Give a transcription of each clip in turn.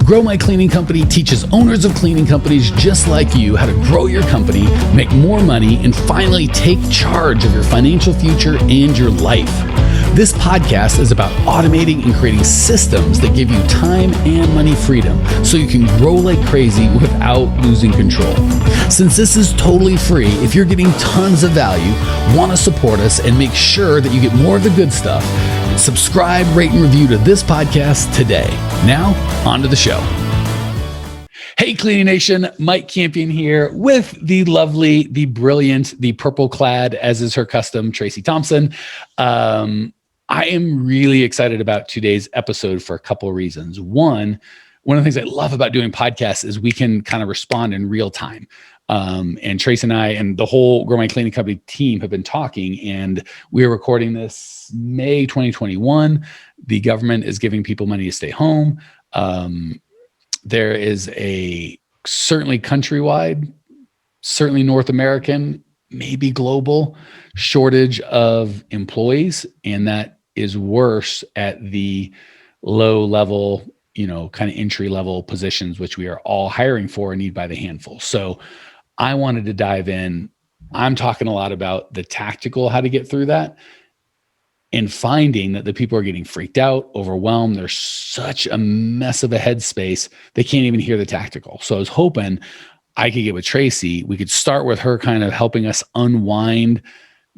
Grow My Cleaning Company teaches owners of cleaning companies just like you how to grow your company, make more money, and finally take charge of your financial future and your life. This podcast is about automating and creating systems that give you time and money freedom so you can grow like crazy without losing control. Since this is totally free, if you're getting tons of value, want to support us and make sure that you get more of the good stuff, subscribe, rate, and review to this podcast today. Now, on to the show. Hey, Cleaning Nation, Mike Campion here with the lovely, the brilliant, the purple clad, as is her custom, Tracey Thompson. I am really excited about today's episode for a couple of reasons. One of the things I love about doing podcasts is we can kind of respond in real time. And Trace and I and the whole Grow My Cleaning Company team have been talking, and we're recording this May 2021. The government is giving people money to stay home. There is a certainly countrywide, certainly North American, maybe global shortage of employees, and that is worse at the low level, kind of entry level positions, which we are all hiring for and need by the handful. So I wanted to dive in. I'm talking a lot about the tactical, how to get through that, and finding that the people are getting freaked out, overwhelmed. There's such a mess of a headspace, they can't even hear the tactical. So I was hoping I could get with Tracey. We could start with her kind of helping us unwind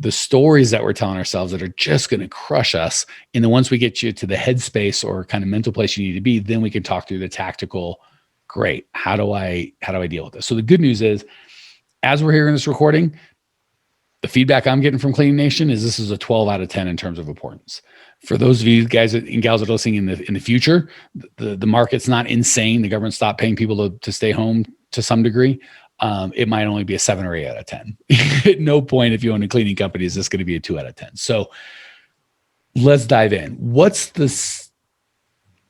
the stories that we're telling ourselves that are just going to crush us. And then once we get you to the headspace or kind of mental place you need to be, then we can talk through the tactical. Great. How do I deal with this? So the good news is, as we're hearing this recording, the feedback I'm getting from Cleaning Nation is this is a 12 out of 10 in terms of importance. For those of you guys and gals that are listening in the future, the market's not insane. The government stopped paying people to stay home to some degree. It might only be a 7 or 8 out of 10. At no point, if you own a cleaning company, is this going to be a 2 out of 10. So let's dive in. What's this?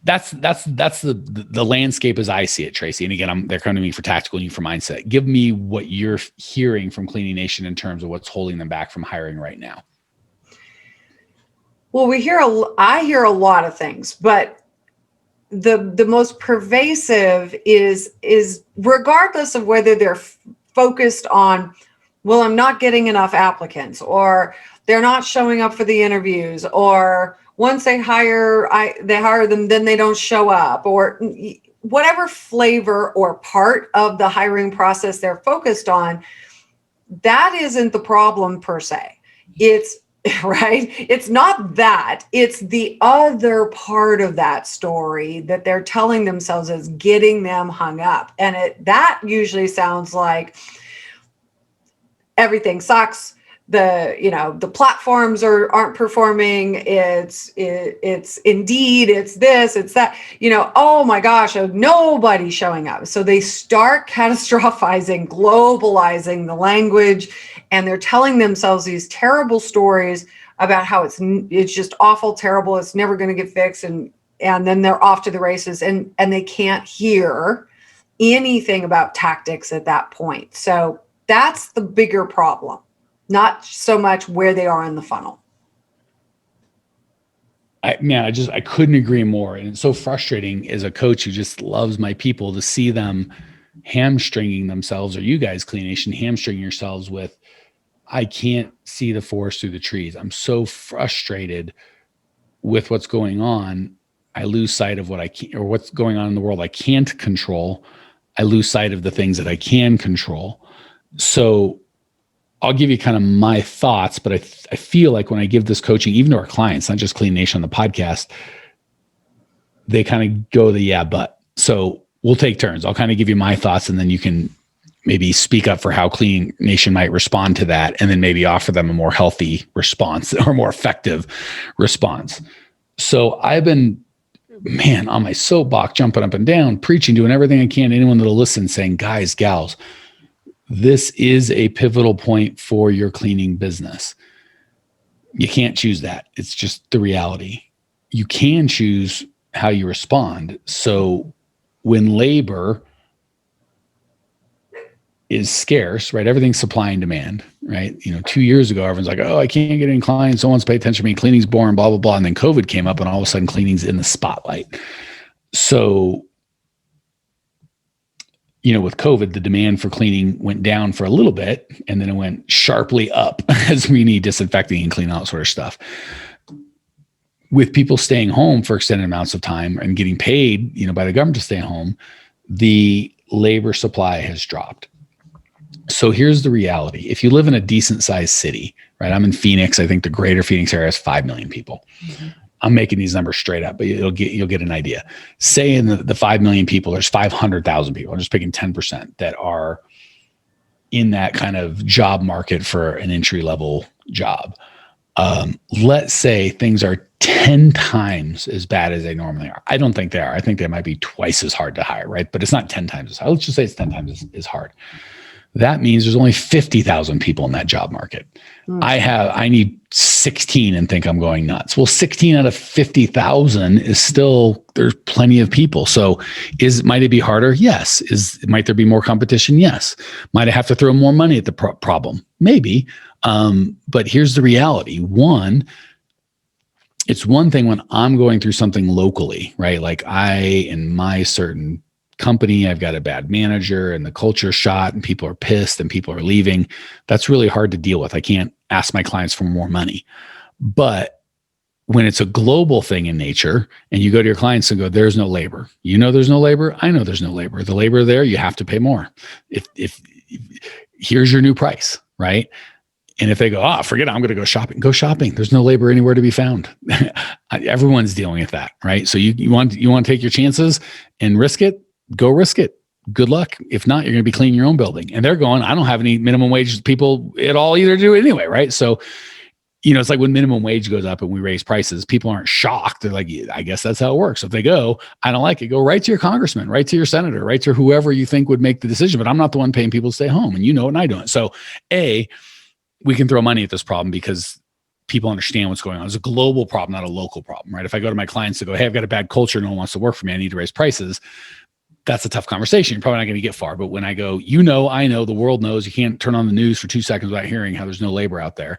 That's the landscape as I see it, Tracey. And again, they're coming to me for tactical and you for mindset. Give me what you're hearing from Cleaning Nation in terms of what's holding them back from hiring right now. Well, I hear a lot of things, but the most pervasive is regardless of whether they're focused on, well, I'm not getting enough applicants, or they're not showing up for the interviews, or once they hire them, then they don't show up, or whatever flavor or part of the hiring process they're focused on. That isn't the problem per se. It's right. It's not that. It's the other part of that story that they're telling themselves is getting them hung up. And that usually sounds like everything sucks. The platforms aren't performing. It's Indeed, it's this, it's that, oh my gosh, nobody's showing up. So they start catastrophizing, globalizing the language, and they're telling themselves these terrible stories about how it's just awful, terrible, it's never going to get fixed. And then they're off to the races, and they can't hear anything about tactics at that point. So that's the bigger problem. Not so much where they are in the funnel. I couldn't agree more. And it's so frustrating as a coach who just loves my people to see them hamstringing themselves, or you guys, Cleaning Nation, hamstringing yourselves with, I can't see the forest through the trees. I'm so frustrated with what's going on. I lose sight of what I can, or what's going on in the world I can't control. I lose sight of the things that I can control. So I'll give you kind of my thoughts, but I feel like when I give this coaching, even to our clients, not just Clean Nation on the podcast, they kind of go but. So we'll take turns. I'll kind of give you my thoughts, and then you can maybe speak up for how Clean Nation might respond to that, and then maybe offer them a more healthy response or more effective response. So I've been, on my soapbox, jumping up and down, preaching, doing everything I can to anyone that'll listen, saying, guys, gals, this is a pivotal point for your cleaning business. You can't choose that. It's just the reality. You can choose how you respond. So when labor is scarce, right? Everything's supply and demand, right? 2 years ago, everyone's like, oh, I can't get any clients. No one's paying attention to me. Cleaning's boring, blah, blah, blah. And then COVID came up, and all of a sudden cleaning's in the spotlight. So with COVID, the demand for cleaning went down for a little bit, and then it went sharply up as we need disinfecting and clean out sort of stuff. With people staying home for extended amounts of time and getting paid, by the government to stay home, the labor supply has dropped. So here's the reality. If you live in a decent sized city, right? I'm in Phoenix. I think the greater Phoenix area has 5 million people. Mm-hmm. I'm making these numbers straight up, but you'll get an idea. Say in the 5 million people, there's 500,000 people. I'm just picking 10% that are in that kind of job market for an entry level job. Let's say things are 10 times as bad as they normally are. I don't think they are. I think they might be twice as hard to hire, right? But it's not 10 times as hard. Let's just say it's 10 times as hard. That means there's only 50,000 people in that job market. I need 16 and think I'm going nuts. Well, 16 out of 50,000 is still, there's plenty of people. So might it be harder? Yes. Might there be more competition? Yes. Might I have to throw more money at the problem? Maybe. But here's the reality. It's one thing when I'm going through something locally, right? Like in my certain company, I've got a bad manager and the culture shot and people are pissed and people are leaving. That's really hard to deal with. I can't ask my clients for more money. But when it's a global thing in nature and you go to your clients and go, there's no labor. There's no labor. I know there's no labor. The labor there, you have to pay more. If here's your new price, right? And if they go, forget it, I'm going to go shopping. Go shopping. There's no labor anywhere to be found. Everyone's dealing with that, right? So you want to take your chances and risk it. Go risk it. Good luck. If not, you're going to be cleaning your own building. And they're going, I don't have any minimum wage people at all either do it anyway, right? So, it's like when minimum wage goes up and we raise prices, people aren't shocked. They're like, I guess that's how it works. So if they go, I don't like it, go right to your congressman, right to your senator, right to whoever you think would make the decision. But I'm not the one paying people to stay home. And it and I don't. So we can throw money at this problem because people understand what's going on. It's a global problem, not a local problem, right? If I go to my clients to go, hey, I've got a bad culture, no one wants to work for me, I need to raise prices. That's a tough conversation. You're probably not going to get far. But when I go, I know, the world knows, you can't turn on the news for 2 seconds without hearing how there's no labor out there.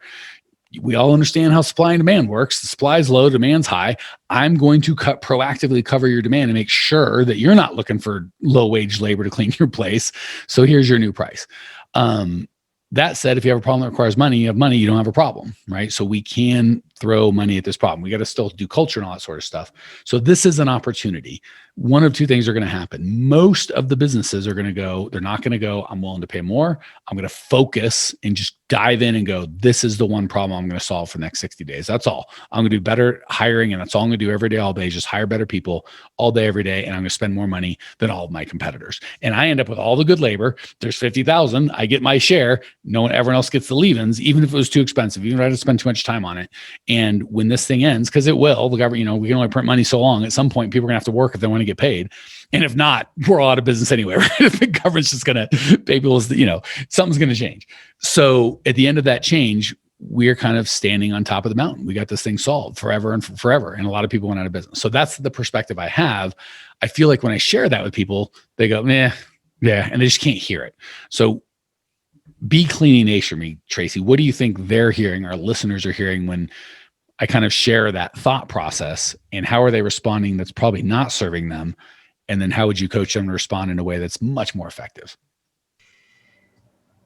We all understand how supply and demand works. The supply is low, demand's high. I'm going to proactively cover your demand and make sure that you're not looking for low wage labor to clean your place. So here's your new price. That said, if you have a problem that requires money, you have money, you don't have a problem, right? So we can throw money at this problem. We got to still do culture and all that sort of stuff. So this is an opportunity. One of two things are going to happen. Most of the businesses are going to go, they're not going to go, I'm willing to pay more. I'm going to focus and just dive in and go, this is the one problem I'm going to solve for the next 60 days. That's all. I'm going to do better hiring, and that's all I'm going to do every day, all day, just hire better people all day, every day. And I'm going to spend more money than all of my competitors. And I end up with all the good labor. There's 50,000. I get my share. Everyone else gets the leave-ins, even if it was too expensive, even if I had to spend too much time on it. And when this thing ends, because it will, the government, we can only print money so long. At some point, people are going to have to work if they want to get paid. And if not, we're all out of business anyway. Right? The government's just going to pay people, something's going to change. So at the end of that change, we're kind of standing on top of the mountain. We got this thing solved forever and forever. And a lot of people went out of business. So that's the perspective I have. I feel like when I share that with people, they go, yeah, and they just can't hear it. So be cleaning nation for me, Tracey. What do you think they're hearing, our listeners are hearing when I kind of share that thought process, and how are they responding that's probably not serving them? And then how would you coach them to respond in a way that's much more effective?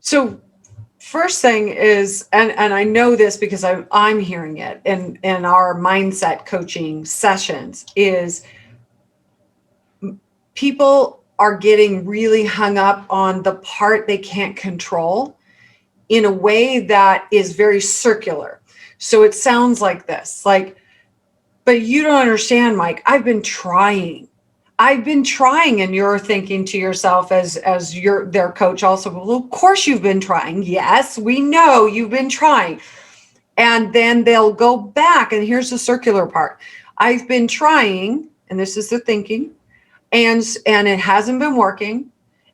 So first thing is, and I know this because I'm hearing it in our mindset coaching sessions, is people are getting really hung up on the part they can't control in a way that is very circular. So it sounds like this, but you don't understand, Mike. I've been trying, and you're thinking to yourself as their coach also, well, of course you've been trying. Yes, we know you've been trying. And then they'll go back, and here's the circular part. I've been trying, and this is the thinking, and it hasn't been working.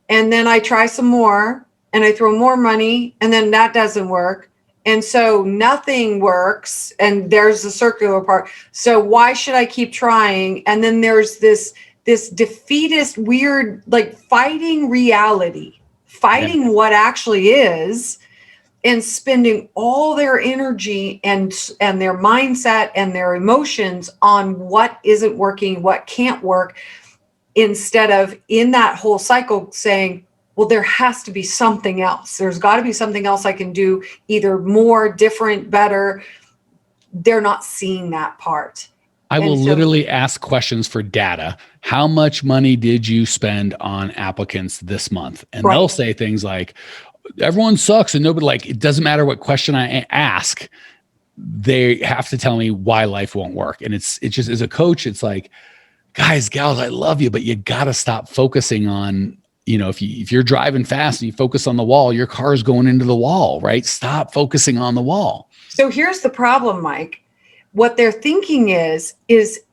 And then I try some more, and I throw more money, and then that doesn't work. And so nothing works, and there's the circular part. So why should I keep trying? And then there's this defeatist, weird, fighting reality, fighting what actually is, and spending all their energy and their mindset and their emotions on what isn't working, what can't work. instead of in that whole cycle saying, well, there has to be something else. There's got to be something else I can do, either more, different, better. They're not seeing that part. I will literally ask questions for data. How much money did you spend on applicants this month? And they'll say things like, everyone sucks. And nobody, like, it doesn't matter what question I ask. They have to tell me why life won't work. And it's just, as a coach, it's like, guys, gals, I love you, but you got to stop focusing on, if you're driving fast and you focus on the wall, your car is going into the wall, right? Stop focusing on the wall. So here's the problem, Mike. What they're thinking is,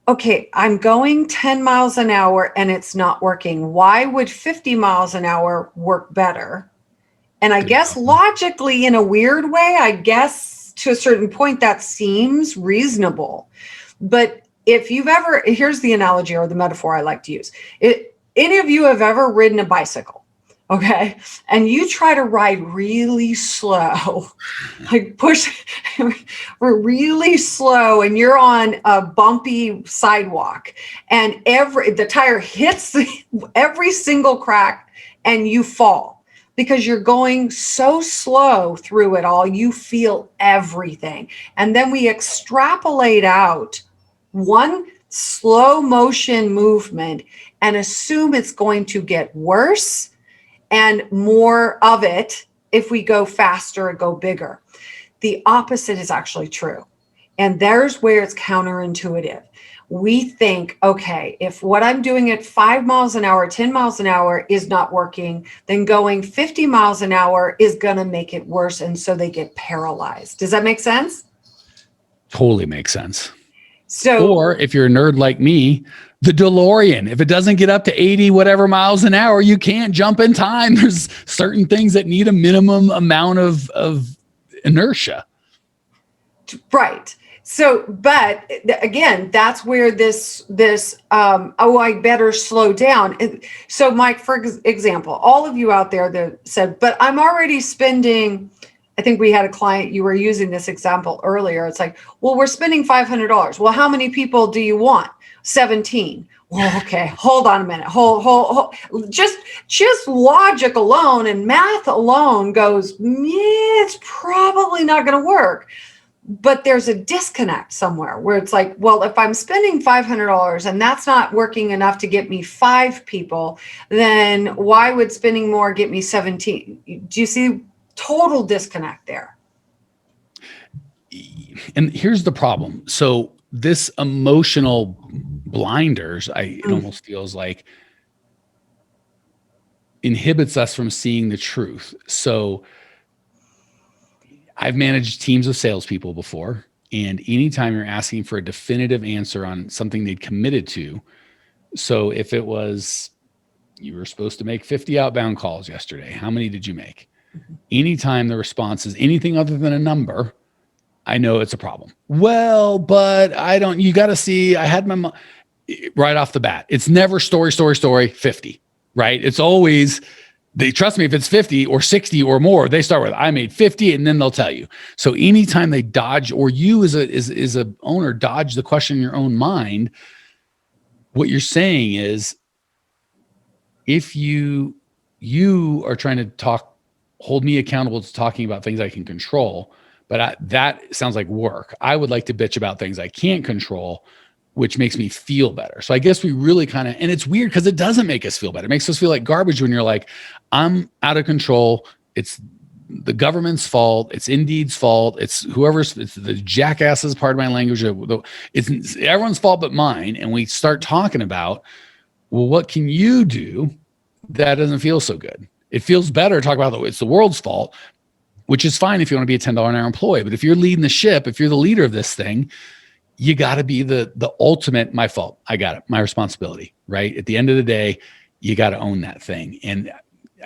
okay, I'm going 10 miles an hour and it's not working. Why would 50 miles an hour work better? And I guess logically, in a weird way, I guess to a certain point that seems reasonable. But if you've ever, here's the analogy or the metaphor I like to use. Any of you have ever ridden a bicycle? Okay. And you try to ride really slow, like push really slow, and you're on a bumpy sidewalk and the tire hits every single crack and you fall because you're going so slow through it all. You feel everything. And then we extrapolate out one slow motion movement and assume it's going to get worse and more of it if we go faster or go bigger. The opposite is actually true. And there's where it's counterintuitive. We think, okay, if what I'm doing at 5 miles an hour, 10 miles an hour is not working, then going 50 miles an hour is going to make it worse. And so they get paralyzed. Does that make sense? Totally makes sense. So, or if you're a nerd like me, the DeLorean, if it doesn't get up to 80 whatever miles an hour, you can't jump in time. There's certain things that need a minimum amount of inertia. Right. So, but again, that's where this I better slow down. So, Mike, for example, all of you out there that said, but I'm already spending, I think we had a client, you were using this example earlier. It's like, well, we're spending $500. Well, how many people do you want? 17. Well, okay, hold on a minute. Hold. Just logic alone and math alone goes, it's probably not going to work. But there's a disconnect somewhere where it's like, well, if I'm spending $500 and that's not working enough to get me 5 people, then why would spending more get me 17? Do you see total disconnect there? And here's the problem. So this emotional blinders, it almost feels like inhibits us from seeing the truth. So I've managed teams of salespeople before, and anytime you're asking for a definitive answer on something they'd committed to, so if it was, you were supposed to make 50 outbound calls yesterday, how many did you make? Anytime the response is anything other than a number, I know it's a problem. Well, but you got to see, I had my, right off the bat, it's never story, 50, right? It's always, they trust me, if it's 50 or 60 or more, they start with, I made 50, and then they'll tell you. So anytime they dodge, or you as a owner dodge the question in your own mind, what you're saying is, if you are trying to hold me accountable to talking about things I can control, but that sounds like work. I would like to bitch about things I can't control, which makes me feel better. So I guess we really kind of, and it's weird because it doesn't make us feel better. It makes us feel like garbage when you're like, I'm out of control. It's the government's fault. It's Indeed's fault. It's the jackass's, part of my language. It's everyone's fault but mine. And we start talking about, well, what can you do that doesn't feel so good? It feels better to talk about it's the world's fault, which is fine if you want to be a $10 an hour employee. But if you're leading the ship, if you're the leader of this thing, you got to be the ultimate, my fault, I got it, my responsibility, right? At the end of the day, you got to own that thing. And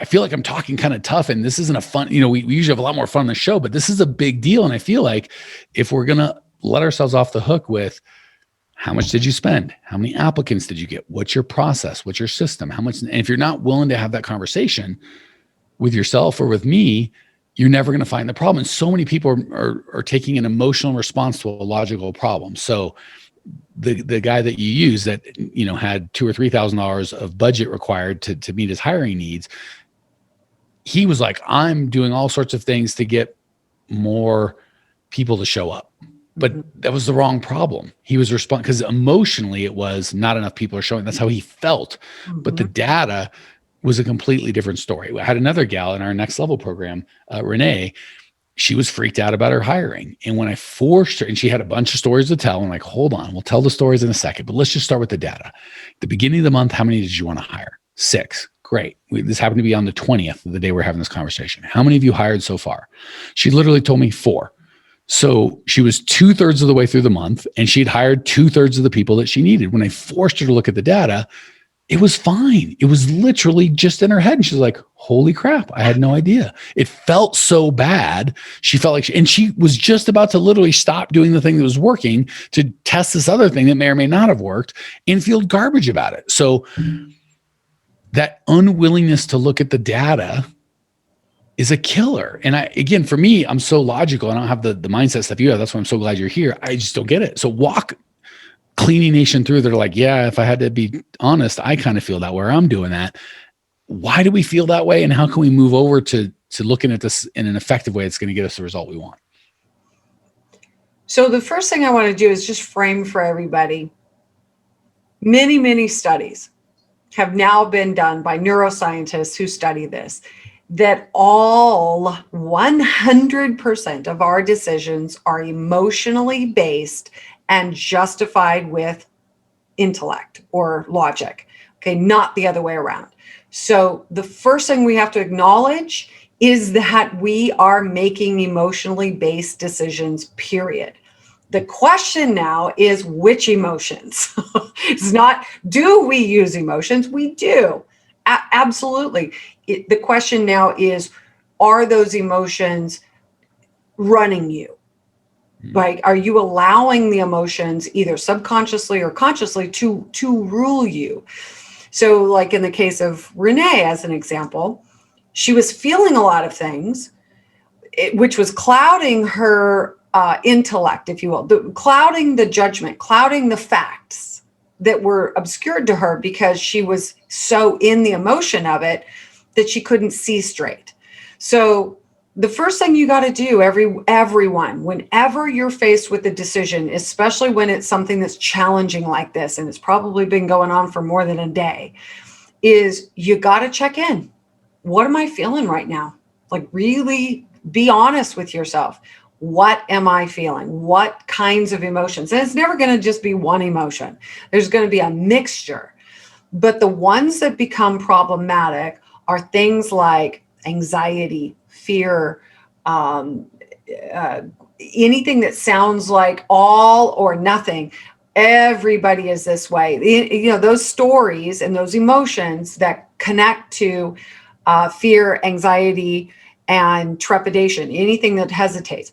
I feel like I'm talking kind of tough, and this isn't a fun, we usually have a lot more fun on the show, but this is a big deal. And I feel like if we're going to let ourselves off the hook with, how much did you spend? How many applicants did you get? What's your process? What's your system? How much? And if you're not willing to have that conversation with yourself or with me, you're never going to find the problem. And so many people are taking an emotional response to a logical problem. So the guy that you use that, had $2,000 or $3,000 of budget required to meet his hiring needs, he was like, I'm doing all sorts of things to get more people to show up. But that was the wrong problem. He was responding because emotionally it was not enough people are showing. That's how he felt. But the data was a completely different story. I had another gal in our next level program, Renee. She was freaked out about her hiring. And when I forced her, and she had a bunch of stories to tell, I'm like, hold on, we'll tell the stories in a second, but let's just start with the data. At the beginning of the month, how many did you want to hire? 6. Great. This happened to be on the 20th of the day we're having this conversation. How many of you hired so far? She literally told me 4. So she was 2/3 of the way through the month, and she'd hired 2/3 of the people that she needed. When I forced her to look at the data, it was fine. It was literally just in her head. And she's like, holy crap, I had no idea. It felt so bad. She felt like, and she was just about to literally stop doing the thing that was working to test this other thing that may or may not have worked and feel garbage about it. So that unwillingness to look at the data is a killer. And again, for me, I'm so logical. I don't have the mindset stuff you have. That's why I'm so glad you're here. I just don't get it. So walk Cleaning Nation through. They're like, yeah, if I had to be honest, I kind of feel that where I'm doing that. Why do we feel that way? And how can we move over to looking at this in an effective way that's going to get us the result we want? So the first thing I want to do is just frame for everybody. Many, many studies have now been done by neuroscientists who study this, that all 100% of our decisions are emotionally based and justified with intellect or logic. Okay, not the other way around. So the first thing we have to acknowledge is that we are making emotionally based decisions, period. The question now is which emotions? It's not, do we use emotions? We do. Absolutely. The question now is, are those emotions running you? Like, are you allowing the emotions either subconsciously or consciously to rule you? So like in the case of Renee, as an example, she was feeling a lot of things, which was clouding her intellect, if you will, clouding the judgment, clouding the facts that were obscured to her because she was so in the emotion of it that she couldn't see straight. So the first thing you got to do, everyone, whenever you're faced with a decision, especially when it's something that's challenging like this, and it's probably been going on for more than a day, is you got to check in. What am I feeling right now? Like, really be honest with yourself. What am I feeling? What kinds of emotions? And it's never going to just be one emotion. There's going to be a mixture. But the ones that become problematic are things like anxiety, fear, anything that sounds like all or nothing. Everybody is this way. You know, those stories and those emotions that connect to fear, anxiety, and trepidation, anything that hesitates,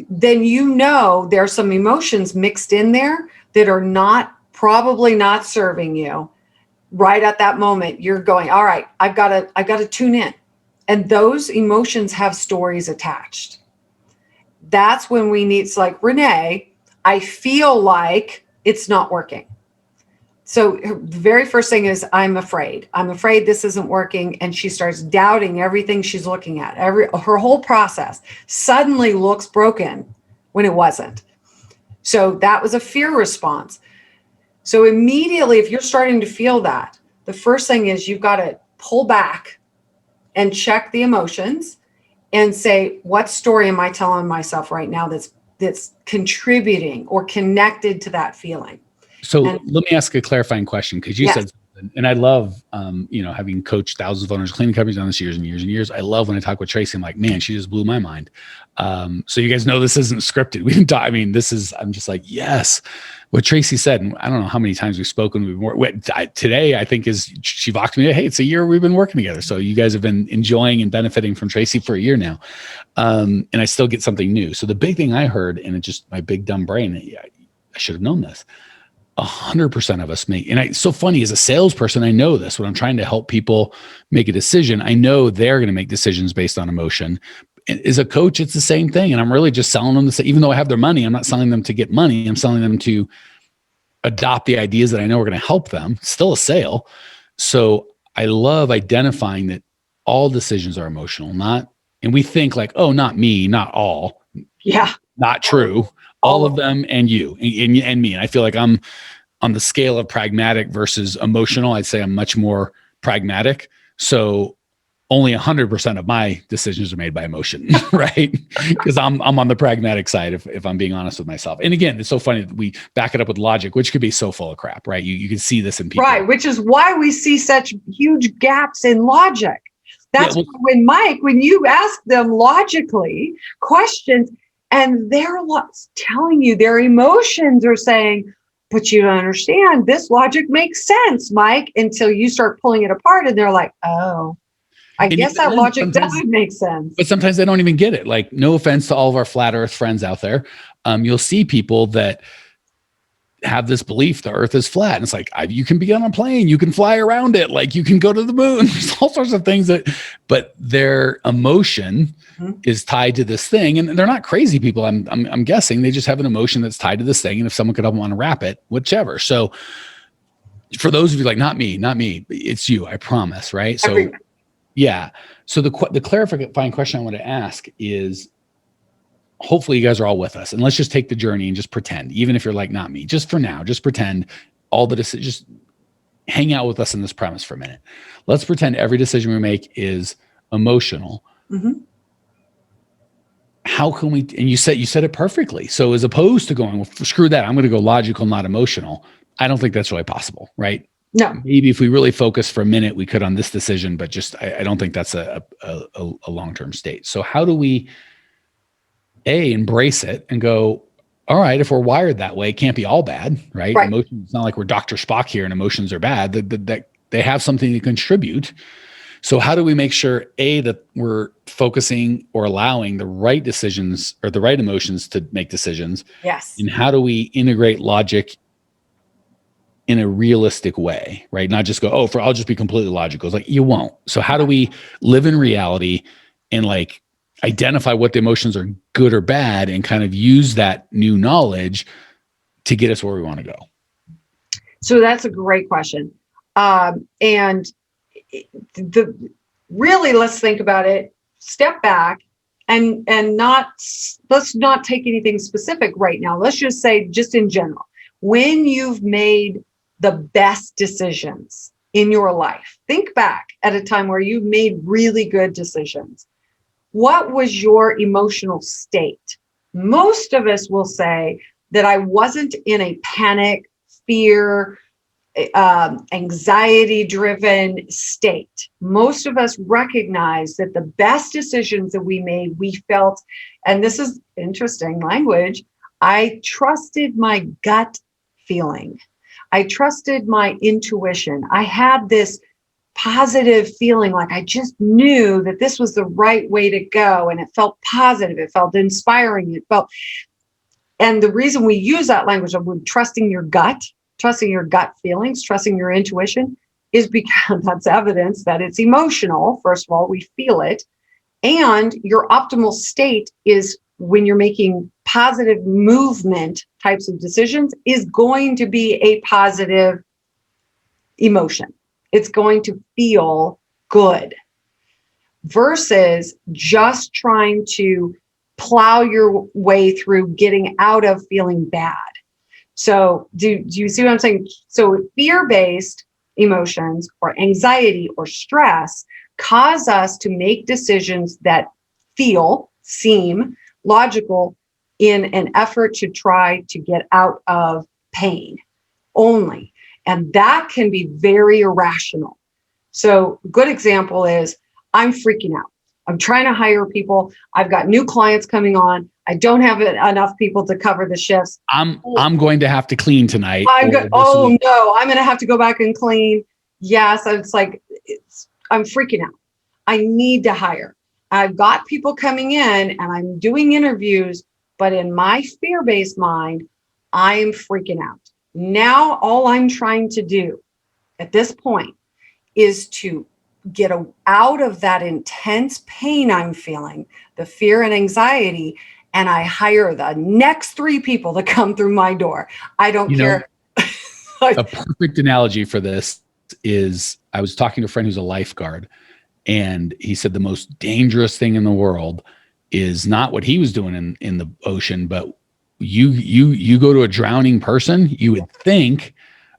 then you know there's some emotions mixed in there that are probably not serving you. Right at that moment, you're going, all right, I've got to tune in. And those emotions have stories attached. That's when we need, it's like, Renee, I feel like it's not working. So the very first thing is, I'm afraid this isn't working. And she starts doubting everything she's looking at. Her whole process suddenly looks broken when it wasn't. So that was a fear response. So immediately, if you're starting to feel that, the first thing is you've got to pull back and check the emotions and say, what story am I telling myself right now that's contributing or connected to that feeling? So let me ask a clarifying question, because you said something, and I love, having coached thousands of owners, cleaning companies on this years and years and years. I love when I talk with Tracey, I'm like, man, she just blew my mind. So you guys know this isn't scripted. We didn't talk. I mean, I'm just like, yes. What Tracey said, and I don't know how many times we've spoken. Today, I think she walked me, hey, it's a year we've been working together. So you guys have been enjoying and benefiting from Tracey for a year now. And I still get something new. So the big thing I heard, and it just, my big dumb brain, I should have known this. 100% of us make, and it's so funny, as a salesperson, I know this. When I'm trying to help people make a decision, I know they're going to make decisions based on emotion. And as a coach, it's the same thing. And I'm really just selling them even though I have their money, I'm not selling them to get money. I'm selling them to adopt the ideas that I know are going to help them. Still a sale. So I love identifying that all decisions are emotional, and we think like, oh, not me, not all. Yeah. Not true. All of them and you and me. And I feel like I'm on the scale of pragmatic versus emotional. I'd say I'm much more pragmatic. So only 100% of my decisions are made by emotion, right? Because I'm on the pragmatic side if I'm being honest with myself. And again, it's so funny that we back it up with logic, which could be so full of crap, right? You can see this in people. Right, which is why we see such huge gaps in logic. That's when you ask them logically questions and they're telling you their emotions are saying, but you don't understand, this logic makes sense, Mike, until you start pulling it apart and they're like, oh, I guess that logic doesn't make sense. But sometimes they don't even get it. Like, no offense to all of our flat earth friends out there. You'll see people that have this belief the earth is flat. And it's like, you can be on a plane, you can fly around it. Like, you can go to the moon. There's all sorts of things but their emotion is tied to this thing. And they're not crazy people. I'm guessing they just have an emotion that's tied to this thing. And if someone could help them unwrap it, whichever. So for those of you like, not me, it's you, I promise. Right. So yeah. So the clarifying question I want to ask is, hopefully you guys are all with us, and let's just take the journey and just pretend, even if you're like, not me, just for now, just pretend all the decisions, just hang out with us in this premise for a minute. Let's pretend every decision we make is emotional. How can we, and you said it perfectly. So as opposed to going, well, screw that, I'm going to go logical, not emotional. I don't think that's really possible, right? No. Maybe if we really focus for a minute, we could on this decision, but just, I don't think that's a long-term state. So how do we embrace it and go, all right, if we're wired that way, it can't be all bad, right? Emotions, it's not like we're Dr. Spock here and emotions are bad. That they have something to contribute. So how do we make sure that we're focusing or allowing the right decisions or the right emotions to make decisions? Yes. And how do we integrate logic in a realistic way, right? Not just go, I'll just be completely logical. It's like, you won't. So how do we live in reality and like identify what the emotions are, good or bad, and kind of use that new knowledge to get us where we want to go? So that's a great question. And really, let's think about it, step back and let's not take anything specific right now. Let's just say, just in general, when you've made the best decisions in your life, think back at a time where you made really good decisions. What was your emotional state? Most of us will say that I wasn't in a panic, fear, anxiety-driven state. Most of us recognize that the best decisions that we made, we felt, and this is interesting language, I trusted my gut feeling. I trusted my intuition. I had this positive feeling, like I just knew that this was the right way to go, and it felt positive, it felt inspiring, and the reason we use that language of trusting your gut feelings, trusting your intuition, is because that's evidence that it's emotional. First of all, we feel it, and your optimal state is when you're making positive movement types of decisions is going to be a positive emotion. It's going to feel good versus just trying to plow your way through getting out of feeling bad. So do you see what I'm saying? So fear-based emotions or anxiety or stress cause us to make decisions that seem logical in an effort to try to get out of pain only. And that can be very irrational. So a good example is, I'm freaking out. I'm trying to hire people. I've got new clients coming on. I don't have enough people to cover the shifts. I'm going to have to clean tonight. No, I'm going to have to go back and clean. Yes, it's like, I'm freaking out. I need to hire. I've got people coming in and I'm doing interviews, but in my fear-based mind, I'm freaking out. Now, all I'm trying to do at this point is to get out of that intense pain I'm feeling, the fear and anxiety, and I hire the next 3 people to come through my door. I don't care. A perfect analogy for this is I was talking to a friend who's a lifeguard, and he said the most dangerous thing in the world is not what he was doing in the ocean, but you go to a drowning person, you would think,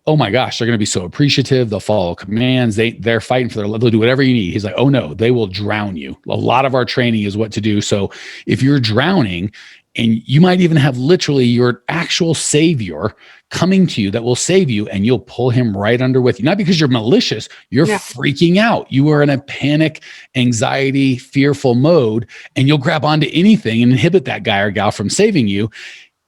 oh my gosh, they're going to be so appreciative. They'll follow commands. They're fighting for their life. They'll do whatever you need. He's like, oh no, they will drown you. A lot of our training is what to do. So if you're drowning, and you might even have literally your actual savior coming to you that will save you, and you'll pull him right under with you. Not because you're malicious, you're freaking out. You are in a panic, anxiety, fearful mode, and you'll grab onto anything and inhibit that guy or gal from saving you.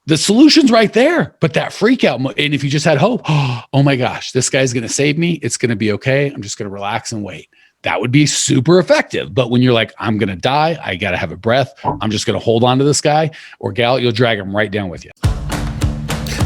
The solution's right there, but that freak out. And if you just had hope, oh my gosh, this guy's going to save me. It's going to be okay. I'm just going to relax and wait. That would be super effective. But when you're like, I'm going to die, I got to have a breath, I'm just going to hold on to this guy or gal, you'll drag him right down with you.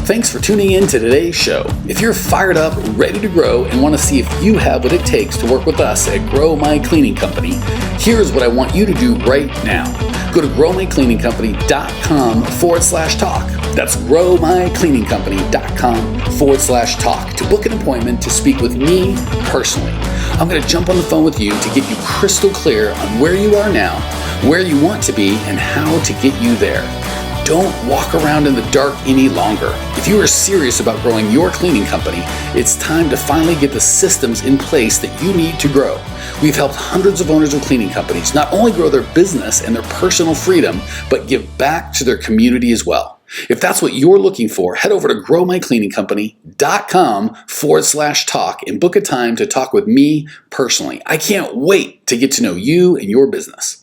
Thanks for tuning in to today's show. If you're fired up, ready to grow, and want to see if you have what it takes to work with us at Grow My Cleaning Company, here's what I want you to do right now. Go to growmycleaningcompany.com/talk. That's growmycleaningcompany.com/talk to book an appointment to speak with me personally. I'm going to jump on the phone with you to get you crystal clear on where you are now, where you want to be, and how to get you there. Don't walk around in the dark any longer. If you are serious about growing your cleaning company, it's time to finally get the systems in place that you need to grow. We've helped hundreds of owners of cleaning companies not only grow their business and their personal freedom, but give back to their community as well. If that's what you're looking for, head over to growmycleaningcompany.com/talk and book a time to talk with me personally. I can't wait to get to know you and your business.